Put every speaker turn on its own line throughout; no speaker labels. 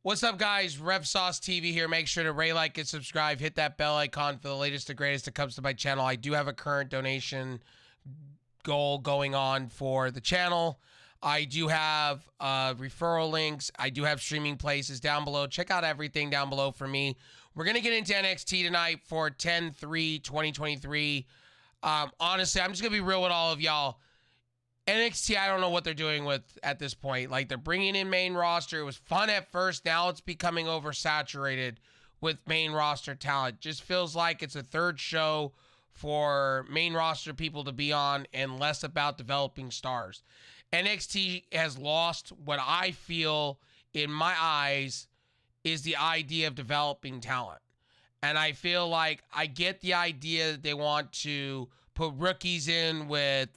What's up, guys? Rev Sauce TV here. Make sure to rate, like, and subscribe. Hit that bell icon for the latest and greatest that comes to my channel. I do have a current donation goal going on for the channel. I do have referral links. I do have streaming places down below. Check out everything down below for me. We're going to get into NXT tonight for 10/3/2023. Honestly, I'm just going to be real with all of y'all. NXT, I don't know what they're doing with at this point. Like, they're bringing in main roster. It was fun at first. Now it's becoming oversaturated with main roster talent. Just feels like it's a third show for main roster people to be on and less about developing stars. NXT has lost what I feel, in my eyes, is the idea of developing talent. And I feel like I get the idea that they want to put rookies in with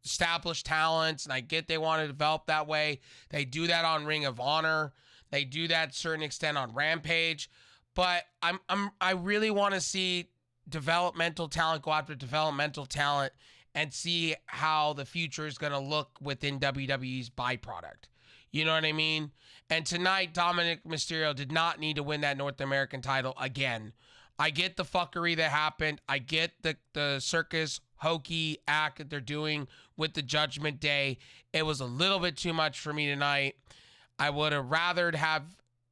established talents, and I get they want to develop that way. They do that on Ring of Honor. They do that to a certain extent on Rampage. But I really want to see developmental talent go after developmental talent and see how the future is going to look within WWE's byproduct. You know what I mean? And tonight, Dominic Mysterio did not need to win that North American title again. I get the fuckery that happened. I get the circus hokey act that they're doing with the Judgment Day. It was a little bit too much for me tonight. I would have rathered have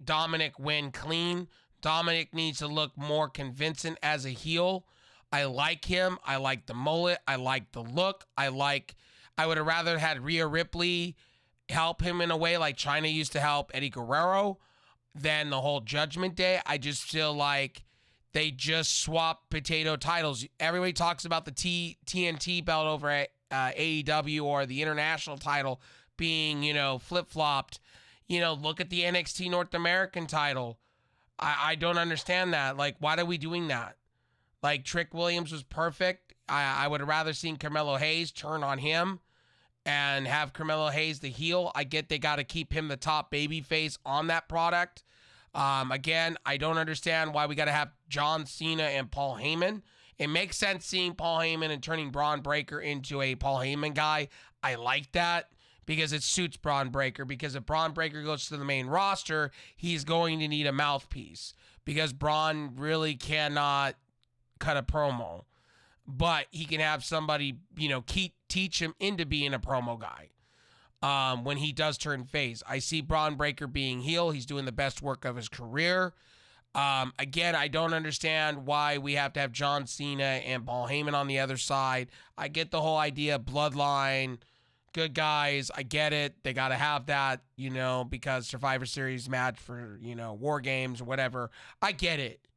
Dominic win clean. Dominic needs to look more convincing as a heel. I like him. I like the mullet. I like the look. I would have rather had Rhea Ripley help him in a way like China used to help Eddie Guerrero than the whole Judgment Day. I just feel like they just swapped potato titles. Everybody talks about the TNT belt over at AEW or the international title being, flip-flopped. Look at the NXT North American title. I don't understand that. Like, why are we doing that? Like, Trick Williams was perfect. I would have rather seen Carmelo Hayes turn on him and have Carmelo Hayes the heel. I get they got to keep him the top babyface on that product. Again, I don't understand why we got to have John Cena and Paul Heyman. It makes sense seeing Paul Heyman and turning Braun Breaker into a Paul Heyman guy. I like that because it suits Braun Breaker, because if Braun Breaker goes to the main roster, he's going to need a mouthpiece because Braun really cannot cut a promo, but he can have somebody, teach him into being a promo guy. When he does turn face, I see Braun Breaker being heel. He's doing the best work of his career. Again, I don't understand why we have to have John Cena and Paul Heyman on the other side. I get the whole idea of bloodline, good guys. I get it. They got to have that, because Survivor Series match for, War Games or whatever. I get it.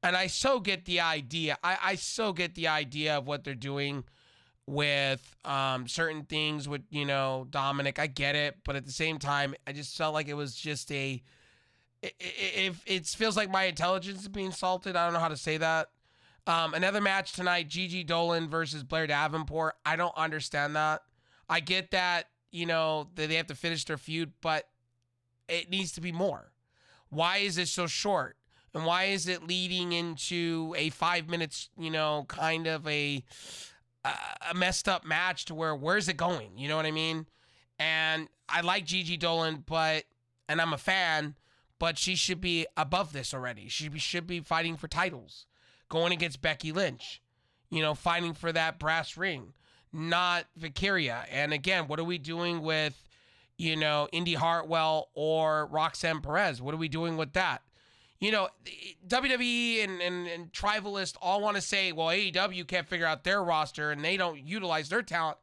And I so get the idea. I so get the idea of what they're doing with certain things with, Dominic. I get it. But at the same time, I just felt like it was just it feels like my intelligence is being salted. I don't know how to say that. Another match tonight, Gigi Dolan versus Blair Davenport. I don't understand that. I get that, that they have to finish their feud, but it needs to be more. Why is it so short? And why is it leading into a 5 minutes, kind of a messed up match to where's it going? You know what I mean? And I like Gigi Dolan, and I'm a fan, but she should be above this already. She should be fighting for titles, going against Becky Lynch, fighting for that brass ring, not Vicaria. And again, what are we doing with, Indy Hartwell or Roxanne Perez? What are we doing with that? WWE and Tribalists all want to say, well, AEW can't figure out their roster and they don't utilize their talent.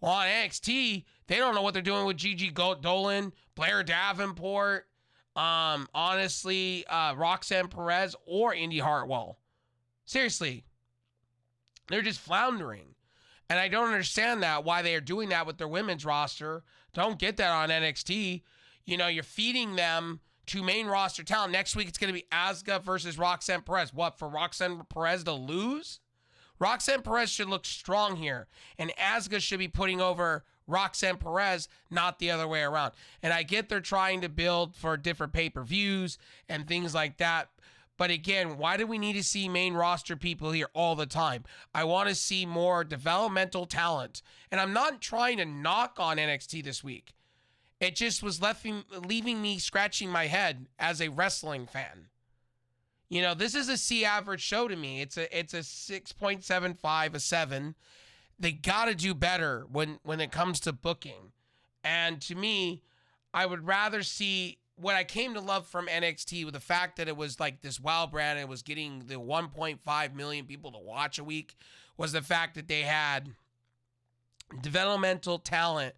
Well, on NXT, they don't know what they're doing with Gigi Dolan, Blair Davenport, honestly, Roxanne Perez or Indy Hartwell. Seriously, they're just floundering. And I don't understand why they are doing that with their women's roster. Don't get that on NXT. You're feeding them to main roster talent. Next week, it's going to be Asuka versus Roxanne Perez. What, for Roxanne Perez to lose? Roxanne Perez should look strong here, and Asuka should be putting over Roxanne Perez, not the other way around. And I get they're trying to build for different pay-per-views and things like that. But again, why do we need to see main roster people here all the time? I want to see more developmental talent. And I'm not trying to knock on NXT this week. it just was leaving me scratching my head as a wrestling fan. You know, this is a C average show to me. It's a 6.75, a 7. They got to do better when it comes to booking. And to me, I would rather see what I came to love from NXT with the fact that it was like this wild brand and it was getting the 1.5 million people to watch a week, was the fact that they had developmental talent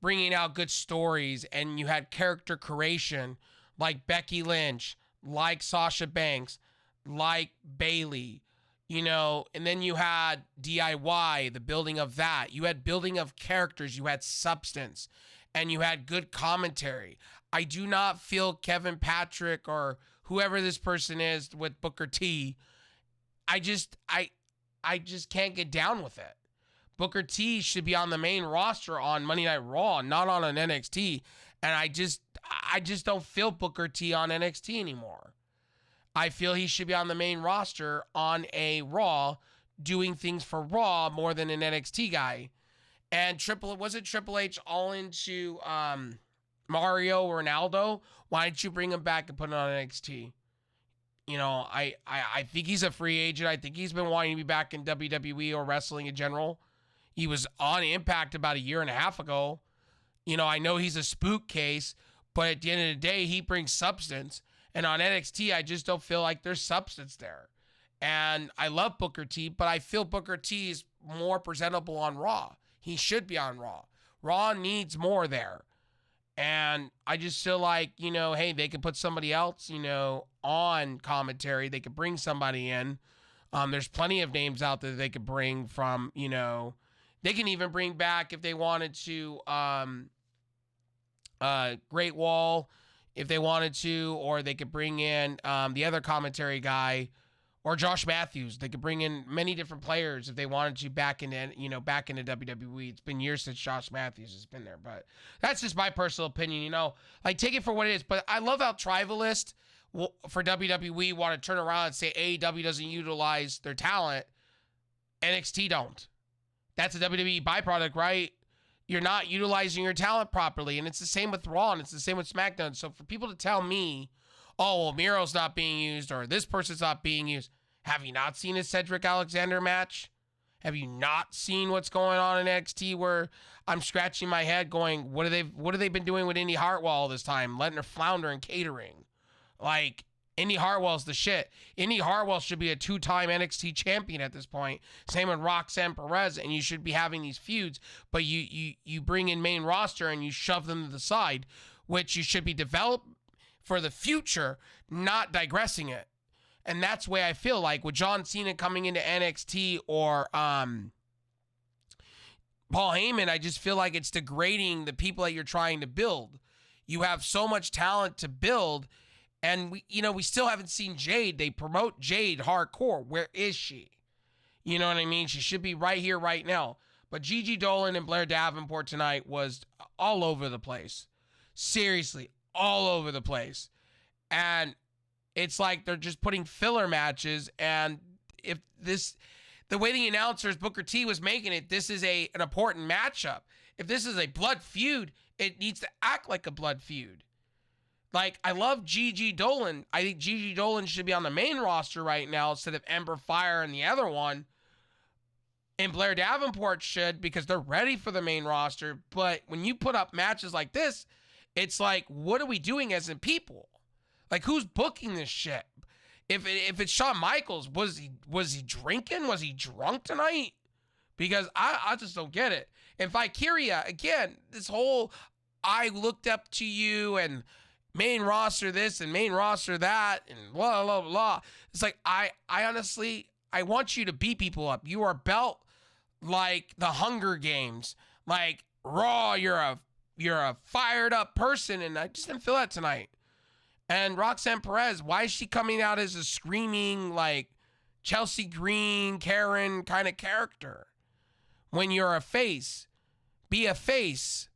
bringing out good stories, and you had character creation like Becky Lynch, like Sasha Banks, like Bayley, you know, and then you had DIY, the building of that. You had building of characters, you had substance, and you had good commentary. I do not feel Kevin Patrick or whoever this person is with Booker T. I just can't get down with it. Booker T should be on the main roster on Monday Night Raw, not on an NXT. And I just don't feel Booker T on NXT anymore. I feel he should be on the main roster on a Raw, doing things for Raw more than an NXT guy. And Triple H all into Mario Ronaldo? Why didn't you bring him back and put it on NXT? You know, I think he's a free agent. I think he's been wanting to be back in WWE or wrestling in general. He was on Impact about a year and a half ago. You know, I know he's a spook case, but at the end of the day, he brings substance. And on NXT, I just don't feel like there's substance there. And I love Booker T, but I feel Booker T is more presentable on Raw. He should be on Raw. Raw needs more there. And I just feel like, you know, hey, they could put somebody else, you know, on commentary. They could bring somebody in. There's plenty of names out there they could bring from, you know, they can even bring back, if they wanted to, Great Wall, if they wanted to, or they could bring in the other commentary guy, or Josh Matthews. They could bring in many different players if they wanted to back into WWE. It's been years since Josh Matthews has been there, but that's just my personal opinion. You know, like, take it for what it is. But I love how Tribalist for WWE want to turn around and say AEW doesn't utilize their talent. NXT don't. That's a WWE byproduct, right? You're not utilizing your talent properly. And it's the same with Raw, and it's the same with SmackDown. So for people to tell me, oh, well, Miro's not being used, or this person's not being used, have you not seen a Cedric Alexander match? Have you not seen what's going on in NXT, where I'm scratching my head going, what have they been doing with Indy Hartwell all this time? Letting her flounder in catering. Like, Indy Hartwell's the shit. Indy Hartwell should be a 2-time NXT champion at this point. Same with Roxanne Perez, and you should be having these feuds, but you bring in main roster and you shove them to the side, which you should be developed for the future, not digressing it. And that's the way I feel like with John Cena coming into NXT, or Paul Heyman, I just feel like it's degrading the people that you're trying to build. You have so much talent to build, and we still haven't seen Jade. They promote Jade hardcore. Where is she? You know what I mean? She should be right here, right now. But Gigi Dolan and Blair Davenport tonight was all over the place. Seriously, all over the place. And it's like they're just putting filler matches. And if the way the announcers, Booker T, was making it, this is an important matchup. If this is a blood feud, it needs to act like a blood feud. Like, I love Gigi Dolan. I think Gigi Dolan should be on the main roster right now instead of Ember Fire and the other one. And Blair Davenport should, because they're ready for the main roster. But when you put up matches like this, it's like, what are we doing as in people? Like, who's booking this shit? If it's Shawn Michaels, was he drinking? Was he drunk tonight? Because I just don't get it. And Valkyria, again, this whole I looked up to you and main roster this and main roster that and blah, blah, blah. It's like, I honestly, I want you to beat people up. You are built like the Hunger Games. Like, Raw, you're a fired up person, and I just didn't feel that tonight. And Roxanne Perez, why is she coming out as a screaming, like, Chelsea Green, Karen kind of character? When you're a face, be a face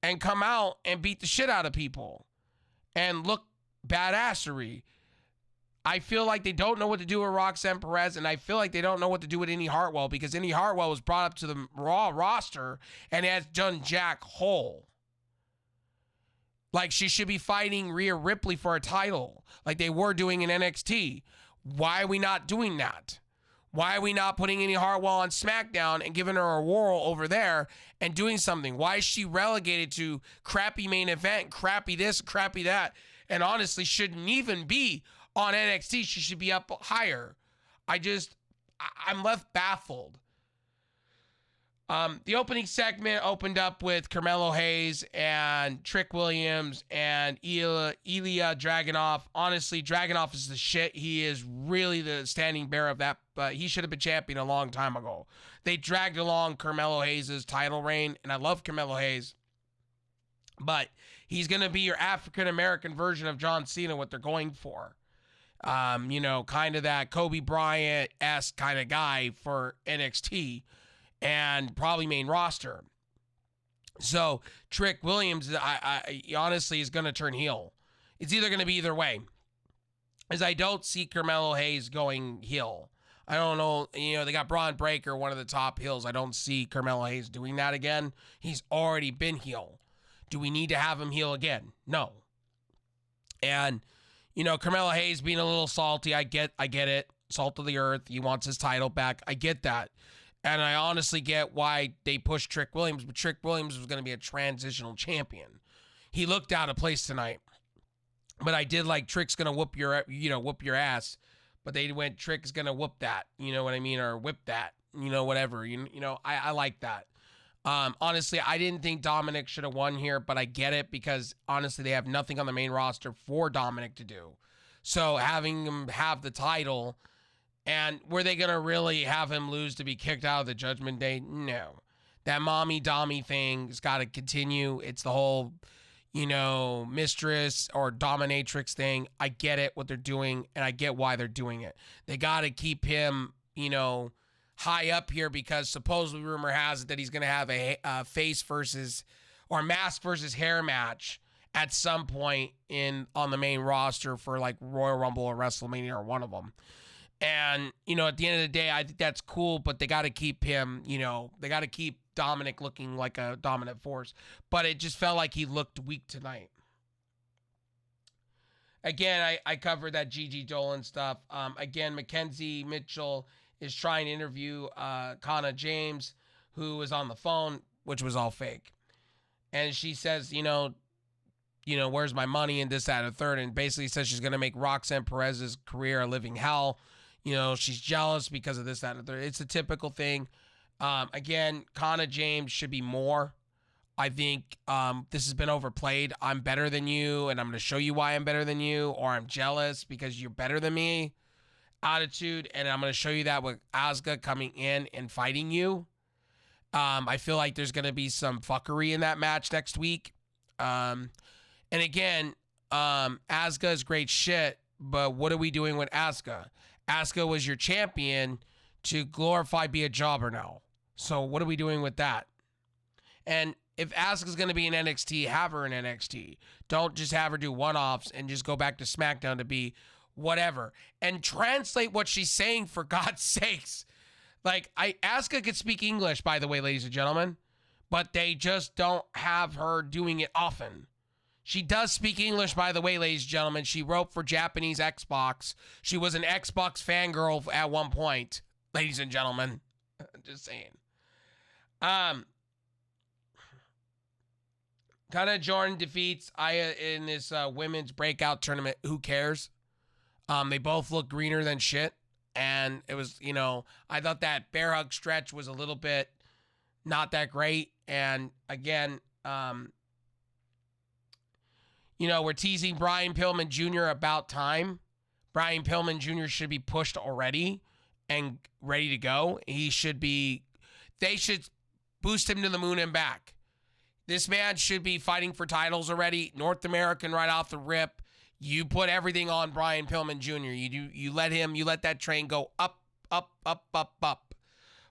and come out and beat the shit out of people and look badassery. I feel like they don't know what to do with Roxanne Perez, and I feel like they don't know what to do with Indy Hartwell, because Indy Hartwell was brought up to the Raw roster and has done jack hole. Like she should be fighting Rhea Ripley for a title like they were doing in NXT. Why are we not doing that? Why are we not putting Indy Hartwell on SmackDown and giving her a whirl over there and doing something? Why is she relegated to crappy main event, crappy this, crappy that, and honestly shouldn't even be on NXT? She should be up higher. I'm left baffled. The opening segment opened up with Carmelo Hayes and Trick Williams and Ilya Dragunov. Honestly, Dragunov is the shit. He is really the standing bearer of that, but he should have been champion a long time ago. They dragged along Carmelo Hayes' title reign, and I love Carmelo Hayes, but he's going to be your African-American version of John Cena, what they're going for. Kind of that Kobe Bryant-esque kind of guy for NXT. And probably main roster. So Trick Williams, I honestly is going to turn heel. It's either going to be either way. As I don't see Carmelo Hayes going heel. I don't know. They got Braun Breaker, one of the top heels. I don't see Carmelo Hayes doing that again. He's already been heel. Do we need to have him heel again? No. And, Carmelo Hayes being a little salty. I get it. Salt of the earth. He wants his title back. I get that. And I honestly get why they pushed Trick Williams, but Trick Williams was going to be a transitional champion. He looked out of place tonight. But I did like Trick's going to whoop your ass. But they went, Trick's going to whoop that. You know what I mean? Or whip that. Whatever. I like that. Honestly, I didn't think Dominic should have won here, but I get it because honestly, they have nothing on the main roster for Dominic to do. So having him have the title. And were they going to really have him lose to be kicked out of the Judgment Day? No. That mommy-dommy thing has got to continue. It's the whole, mistress or dominatrix thing. I get it, what they're doing, and I get why they're doing it. They got to keep him, high up here because supposedly rumor has it that he's going to have a face versus or mask versus hair match at some point on the main roster for like Royal Rumble or WrestleMania or one of them. And, at the end of the day, I think that's cool, but they got to keep him, they got to keep Dominic looking like a dominant force. But it just felt like he looked weak tonight. Again, I covered that Gigi Dolan stuff. Again, Mackenzie Mitchell is trying to interview Kana James, who was on the phone, which was all fake. And she says, where's my money and this, that, and third. And basically says she's going to make Roxanne Perez's career a living hell. She's jealous because of this, that, and the third. It's a typical thing. Again, Kana James should be more. I think this has been overplayed. I'm better than you, and I'm going to show you why I'm better than you, or I'm jealous because you're better than me attitude, and I'm going to show you that with Asuka coming in and fighting you. I feel like there's going to be some fuckery in that match next week. And again, Asuka is great shit, but what are we doing with Asuka? Asuka was your champion to glorify be a jobber now. So what are we doing with that? And if Asuka's going to be in NXT, have her in NXT. Don't just have her do one-offs and just go back to SmackDown to be whatever. And translate what she's saying for God's sakes. Like, Asuka could speak English, by the way, ladies and gentlemen, but they just don't have her doing it often. She does speak English, by the way, ladies and gentlemen. She wrote for Japanese Xbox. She was an Xbox fangirl at one point, ladies and gentlemen. Just saying. Kana Jordan defeats Aya in this women's breakout tournament. Who cares? They both look greener than shit. And it was, I thought that bear hug stretch was a little bit not that great. And again, we're teasing Brian Pillman Jr. about time. Brian Pillman Jr. should be pushed already and ready to go. They should boost him to the moon and back. This man should be fighting for titles already. North American right off the rip. You put everything on Brian Pillman Jr. You let that train go up, up, up, up, up.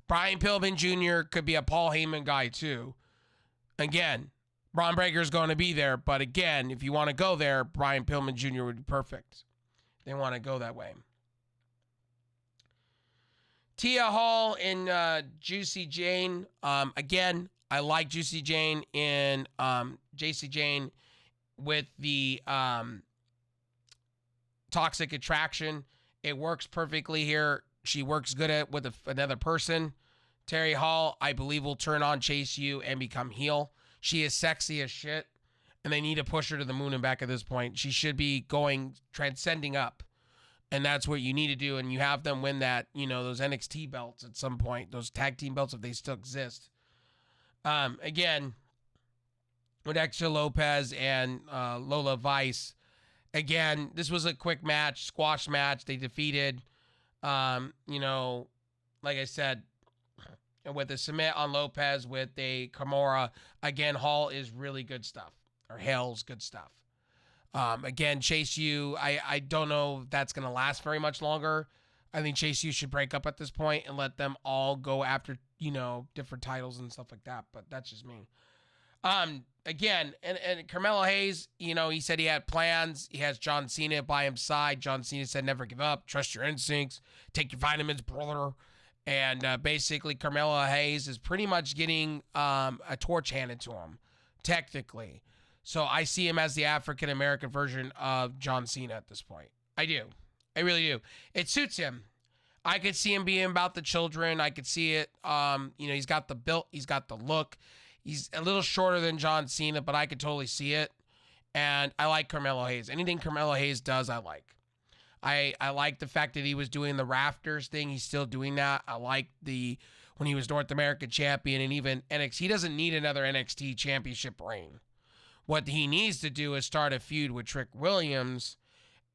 Brian Pillman Jr. could be a Paul Heyman guy too. Again, Braun Breaker's going to be there, but again, if you want to go there, Brian Pillman Jr. would be perfect. They want to go that way. Tia Hall and Juicy Jane. Again, I like Juicy Jane in JC Jane with the toxic attraction. It works perfectly here. She works good at with another person. Terry Hall, I believe, will turn on Chase U and become heel. She is sexy as shit, and they need to push her to the moon and back at this point. She should be transcending up, and that's what you need to do. And you have them win that, those NXT belts at some point, those tag team belts if they still exist. Again, with Extra Lopez and Lola Vice. Again, this was a quick match, squash match. They defeated, like I said, with a submit on Lopez with a Kimura. Again, Hall is really good stuff, or Hale's good stuff. Again, Chase U, I don't know if that's going to last very much longer. I think Chase U should break up at this point and let them all go after, different titles and stuff like that. But that's just me. Again, and Carmelo Hayes, he said he had plans. He has John Cena by his side. John Cena said, never give up. Trust your instincts. Take your vitamins, brother. And basically, Carmelo Hayes is pretty much getting a torch handed to him, technically. So I see him as the African-American version of John Cena at this point. I do. I really do. It suits him. I could see him being about the children. I could see it. He's got the build. He's got the look. He's a little shorter than John Cena, but I could totally see it. And I like Carmelo Hayes. Anything Carmelo Hayes does, I like. I like the fact that he was doing the rafters thing. He's still doing that. I like when he was North American champion and even NXT. He doesn't need another NXT championship reign. What he needs to do is start a feud with Trick Williams,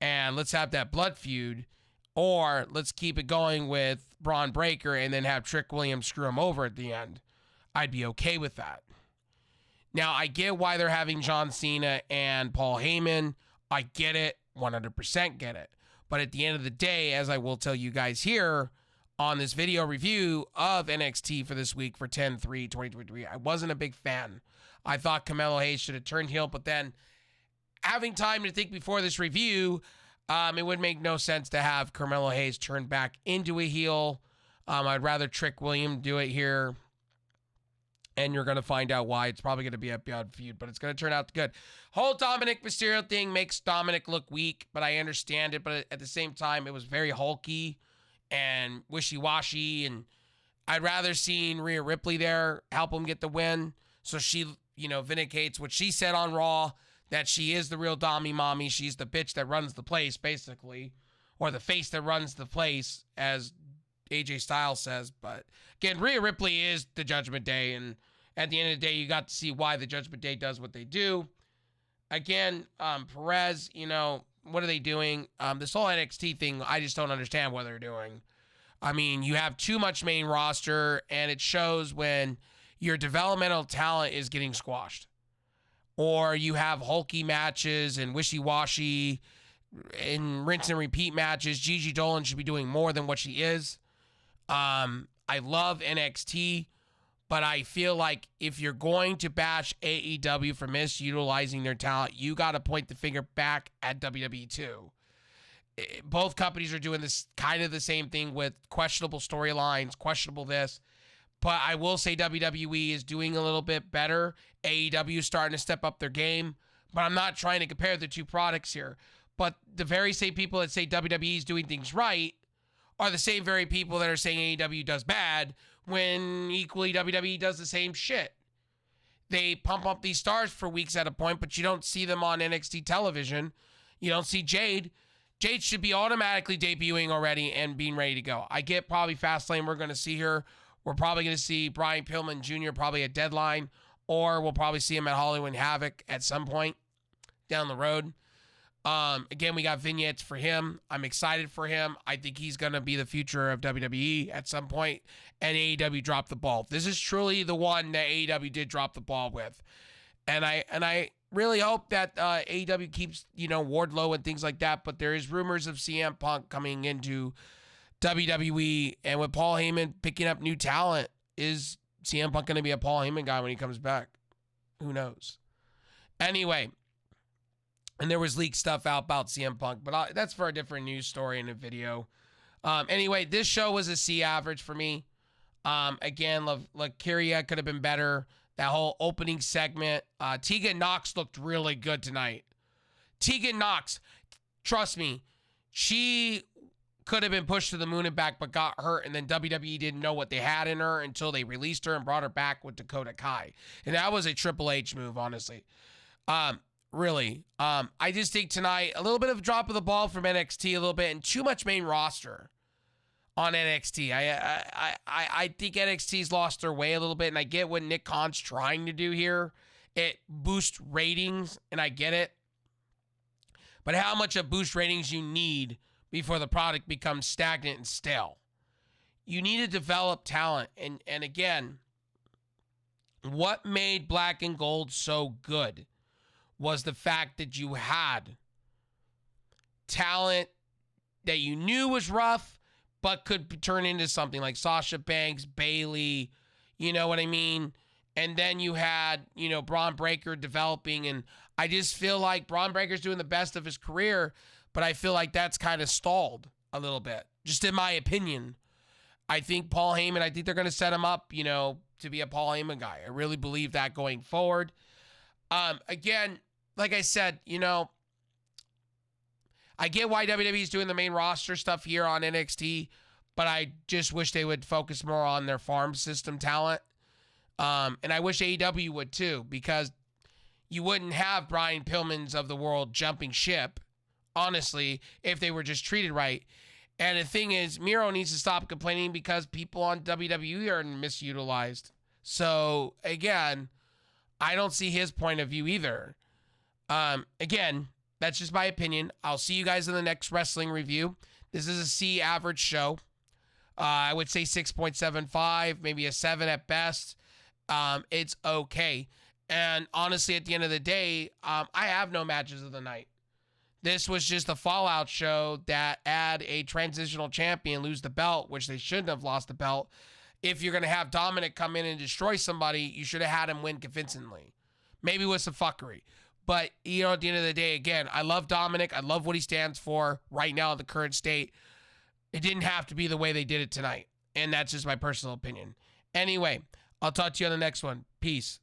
and let's have that blood feud. Or let's keep it going with Braun Breaker and then have Trick Williams screw him over at the end. I'd be okay with that. Now, I get why they're having John Cena and Paul Heyman. I get it. 100% get it. But at the end of the day, as I will tell you guys here on this video review of NXT for this week for 10/3/2023, I wasn't a big fan. I thought Carmelo Hayes should have turned heel, but then having time to think before this review, it would make no sense to have Carmelo Hayes turn back into a heel. I'd rather Trick Williams do it here. And you're going to find out why. It's probably going to be a bad feud, but it's going to turn out good. Whole Dominic Mysterio thing makes Dominic look weak, but I understand it. But at the same time, it was very hulky and wishy-washy. And I'd rather seen Rhea Ripley there help him get the win. So she, vindicates what she said on Raw, that she is the real Dommy Mommy. She's the bitch that runs the place, basically. Or the face that runs the place, as AJ Styles says. But again, Rhea Ripley is the Judgment Day, and at the end of the day, you got to see why the Judgment Day does what they do. Again, Perez, what are they doing? This whole NXT thing, I just don't understand what they're doing. I mean, you have too much main roster, and it shows when your developmental talent is getting squashed. Or you have hulky matches and wishy-washy and rinse and repeat matches. Gigi Dolan should be doing more than what she is. I love NXT, but I feel like if you're going to bash AEW for misutilizing their talent, you got to point the finger back at WWE too. Both companies are doing this kind of the same thing with questionable storylines, questionable this. But I will say WWE is doing a little bit better. AEW is starting to step up their game. But I'm not trying to compare the two products here. But the very same people that say WWE is doing things right are the same very people that are saying AEW does bad when equally WWE does the same shit. They pump up these stars for weeks at a point, but you don't see them on NXT television. You don't see Jade. Jade should be automatically debuting already and being ready to go. I get probably Fastlane we're going to see her. We're probably going to see Brian Pillman Jr. probably at Deadline, or we'll probably see him at Hollywood Havoc at some point down the road. Again, we got vignettes for him. I'm excited for him. I think he's going to be the future of WWE at some point, and AEW dropped the ball. This is truly the one that AEW did drop the ball with. And I really hope that AEW keeps, Wardlow and things like that, but there is rumors of CM Punk coming into WWE, and with Paul Heyman picking up new talent, is CM Punk going to be a Paul Heyman guy when he comes back? Who knows? Anyway, and there was leaked stuff out about CM Punk, but that's for a different news story in a video. Anyway, this show was a C average for me. Again, Kyria could have been better. that whole opening segment. Tegan Nox looked really good tonight. Tegan Nox, trust me, she could have been pushed to the moon and back, but got hurt, and then WWE didn't know what they had in her until they released her and brought her back with Dakota Kai. And that was a Triple H move, honestly. Really. I just think tonight, a little bit of a drop of the ball from NXT, a little bit, and too much main roster on NXT. I think NXT's lost their way a little bit, and I get what Nick Khan's trying to do here. It boosts ratings, and I get it. But how much of boost ratings you need before the product becomes stagnant and stale? You need to develop talent. And again, what made Black and Gold so good was the fact that you had talent that you knew was rough, but could turn into something like Sasha Banks, Bayley, you know what I mean? And then you had, Braun Breaker developing, and I just feel like Braun Breaker's doing the best of his career, but I feel like that's kind of stalled a little bit, just in my opinion. I think Paul Heyman, I think they're going to set him up, to be a Paul Heyman guy. I really believe that going forward. Again, like I said, I get why WWE's doing the main roster stuff here on NXT, but I just wish they would focus more on their farm system talent. And I wish AEW would too, because you wouldn't have Brian Pillmans of the world jumping ship, honestly, if they were just treated right. And the thing is, Miro needs to stop complaining because people on WWE are misutilized. So, again, I don't see his point of view either. Again, that's just my opinion. I'll see you guys in the next wrestling review. This is a C average show. I would say 6.75, maybe a 7 at best. It's okay. And honestly, at the end of the day, I have no matches of the night. This was just a fallout show that had a transitional champion lose the belt, which they shouldn't have lost the belt. If you're going to have Dominic come in and destroy somebody, you should have had him win convincingly. Maybe with some fuckery. But, at the end of the day, again, I love Dominic. I love what he stands for right now in the current state. It didn't have to be the way they did it tonight. And that's just my personal opinion. Anyway, I'll talk to you on the next one. Peace.